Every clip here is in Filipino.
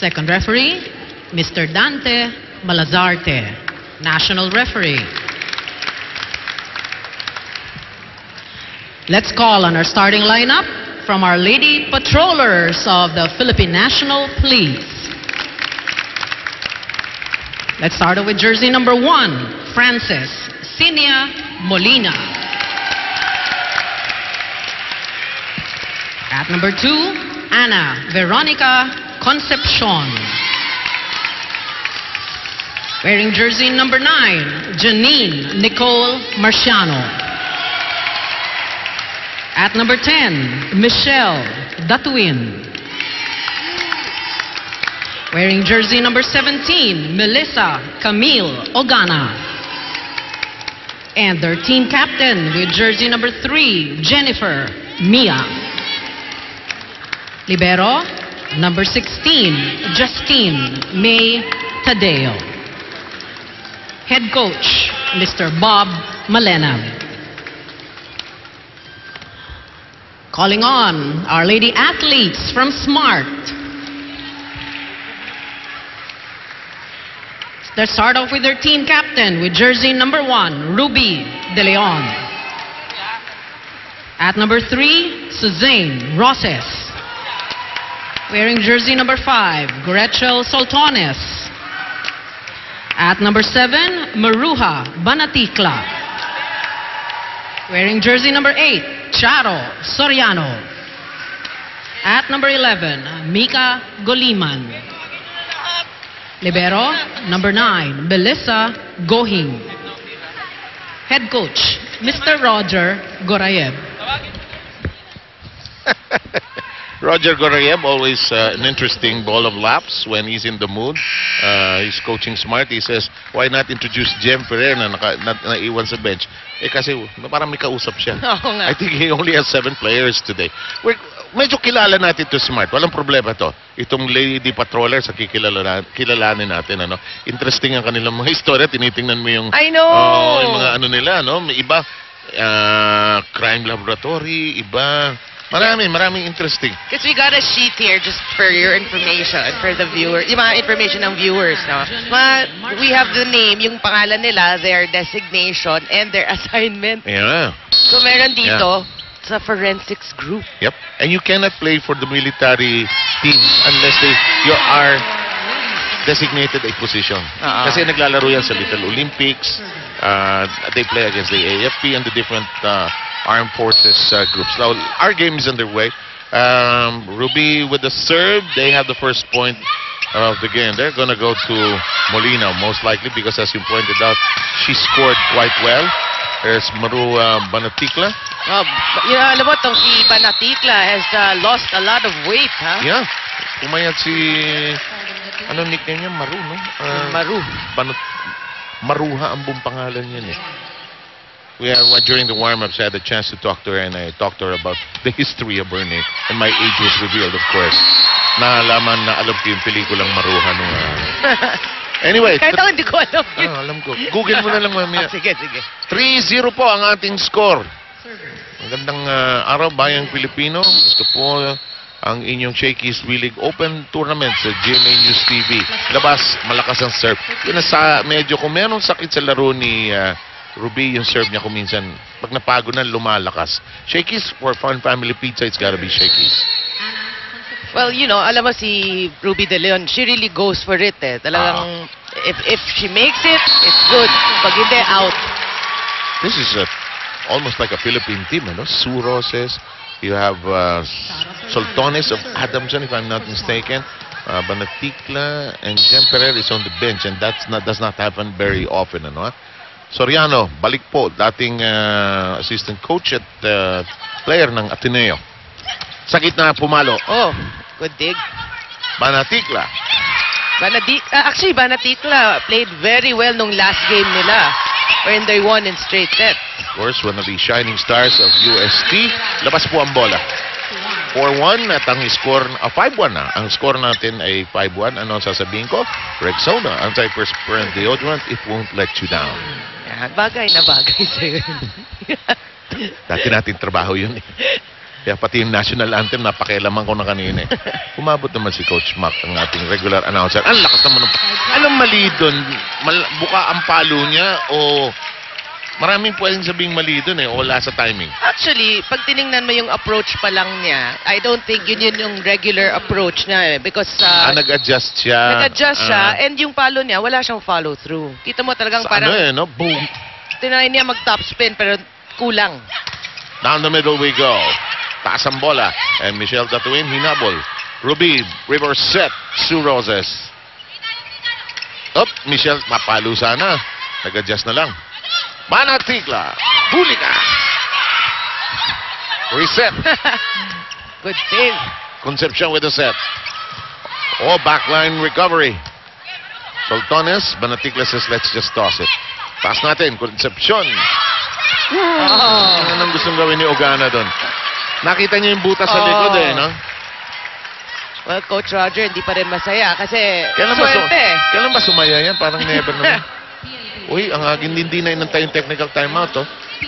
Second referee, Mr. Dante Malazarte, national referee. Let's call on our starting lineup from our Lady Patrollers of the Philippine National Police. Let's start off with jersey number 1, Frances Cinia Molina. At number 2, Ana Veronica Concepcion. Wearing jersey number 9, Janine Nicole Marciano. At number 10, Michelle Datuin. Wearing jersey number 17, Melissa Camille Ogana. And their team captain with jersey number 3, Jennifer Mia. Libero, number 16, Justine May Tadeo. Head coach, Mr. Bob Malena. Calling on our lady athletes from SMART. Let's start off with their team captain with jersey number 1, Ruby De Leon. At number 3, Suzanne Roses. Wearing jersey number 5, Gretchel Soltones. At number 7, Maruja Banaticla. Wearing jersey number 8, Charo Soriano. At number 11, Mika Goliman. Libero, number 9, Melissa Gohing. Head coach, Mr. Roger Gorayev. Roger Gorayev, always an interesting ball of laps when he's in the mood. He's coaching SMART. He says, why not introduce Jem Ferrer na naiwan sa bench? Eh kasi parang may kausap siya. I think he only has 7 players today. Medyo kilala natin to SMART. Walang problema to. Itong Lady Patrollers, kilalanin natin. Ano? Interesting ang kanilang mga istorya. Tinitingnan mo yung... I know! Yung mga ano nila. No? May iba, crime laboratory, iba... Maraming interesting. Because we got a sheet here just for your information, for the viewers. Yung mga information ng viewers, no? We have the name, yung pangalan nila, their designation, and their assignment. Yeah. So meron dito, sa forensics group. Yep. And you cannot play for the military team unless you are designated a position. Kasi naglalaro yan sa Little Olympics. They play against the AFP and the different armed forces groups. Now, our game is underway. Ruby with the serve. They have the first point of the game. They're going to go to Molina, most likely, because as you pointed out, she scored quite well. There's Maru Banaticla. Alam mo, itong si Banaticla has lost a lot of weight, ha? Yeah. Pumayat si... Anong nickname niya? Maru, no? Maru. Maruha ang buong pangalan niya, eh. During the warm-ups, I had a chance to talk to her, and I talked to her about the history of her name. And my age was revealed, of course. Naalaman na alam ko yung pelikulang Maruha nung... Anyway. Kahit ako hindi ko alam yun. Alam ko. Google mo na lang mamaya. Sige. 3-0 po ang ating score. Magandang araw, Bayang Pilipino. Ito po ang inyong Shakey's League Open Tournament sa GMA News TV. Labas, malakas ang serve. Yun sa medyo kung merong sakit sa laro ni... Ruby, yung serve niya kung minsan, pag napago na, lumalakas. Shakey's for Fun Family Pizza, it's gotta be Shakey's. Well, you know, alam mo si Ruby De Leon, she really goes for it, eh. Talagang, if she makes it, it's good. Pag hindi, out. This is almost like a Philippine team, no? Sue Roses, you have Soltones of Adamson, if I'm not mistaken. Banaticla and Jem Ferrer is on the bench, and does not happen very often, ano? Soriano, balik po, dating assistant coach at player ng Ateneo. Sa gitna pumalo. Oh, good dig. Banaticla. Actually, Banaticla played very well nung last game nila when they won in straight set. Of course, one of the shining stars of UST. Labas po ang bola. 4-1 at ang score, 5-1 na. Ang score natin ay 5-1. Ano sasabihin ko? Rexona, antiperspirant deodorant, it won't let you down. Bagay na bagay sa'yo. Dati natin trabaho yun, eh. Kaya pati yung national anthem, napakialaman ko na kanina. Umabot naman si Coach Mac, ang ating regular announcer. Ang lakas naman. Anong mali doon? Buka ang palo niya o maraming pwedeng sabing mali doon o wala sa timing? Actually, pag tiningnan mo yung approach pa lang niya, I don't think yun yung regular approach niya because nag-adjust siya. nag-adjust siya and yung palo niya, wala siyang follow through. Kita mo talagang parang no? Boom. tinry niya mag-top spin pero kulang. Down the middle we go. Taas ang bola. And Michelle Tatuin, hinabol. Ruby, reverse set. Sue Roses. Michelle, mapalo sana. Nag-adjust na lang. Manatigla. Huli ka. Reset. Good save. Concepcion with the set. Backline recovery. Soltones, Banatigla says, let's just toss it. Taas natin. Concepcion. Anong gustong gawin ni Ogana doon? Nakita niyo yung butas sa likod no? Well, Coach Roger, hindi pa rin masaya kasi swerte. Kailan ba sumaya yan? Parang never naman. Uy, ang aging hindi na inantay yung technical timeout,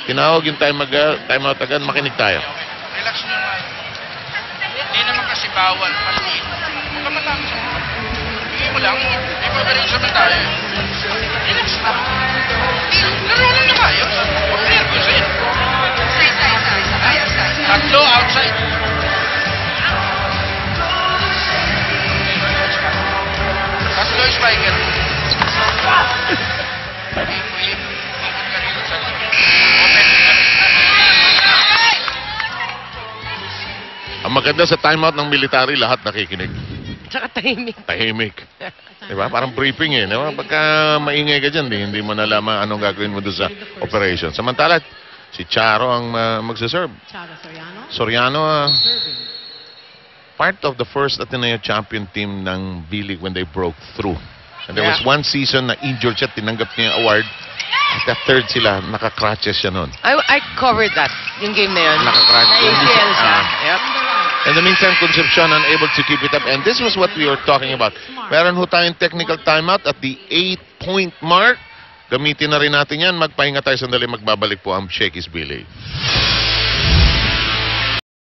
Tinawag yung timeout agad. Makinig tayo. Relax nyo nga. Hindi naman kasi bawal. Maliit. Huwag ka matapos. Hindi mo lang. May preparation naman tayo. Relax lang. Laro lang na kayo. Huwag na nervous yun. Tatlo outside. Tatlo is spiker. Ang maganda sa timeout ng military, lahat nakikinig. Tsaka tahimik. Tahimik. Diba? Parang briefing diba? Pagka maingay ka dyan, hindi mo nalaman anong gagawin mo doon sa operation. Samantala, si Charo ang magsaserve. Soriano, part of the first Ateneo champion team ng B-League when they broke through. And there was one season na injured siya, tinanggap niya yung award. At third sila, naka-crutches siya noon. I covered that, yung game na yun. Naka-crutches. Na-ACL siya. Yep. In the meantime, Concepcion unable to keep it up. And this was what we were talking about. Meron ho tayong technical timeout at the 8-point mark. Gamitin na rin natin yan. Magpahinga tayo sandali. Magbabalik po ang Shakey's Billy.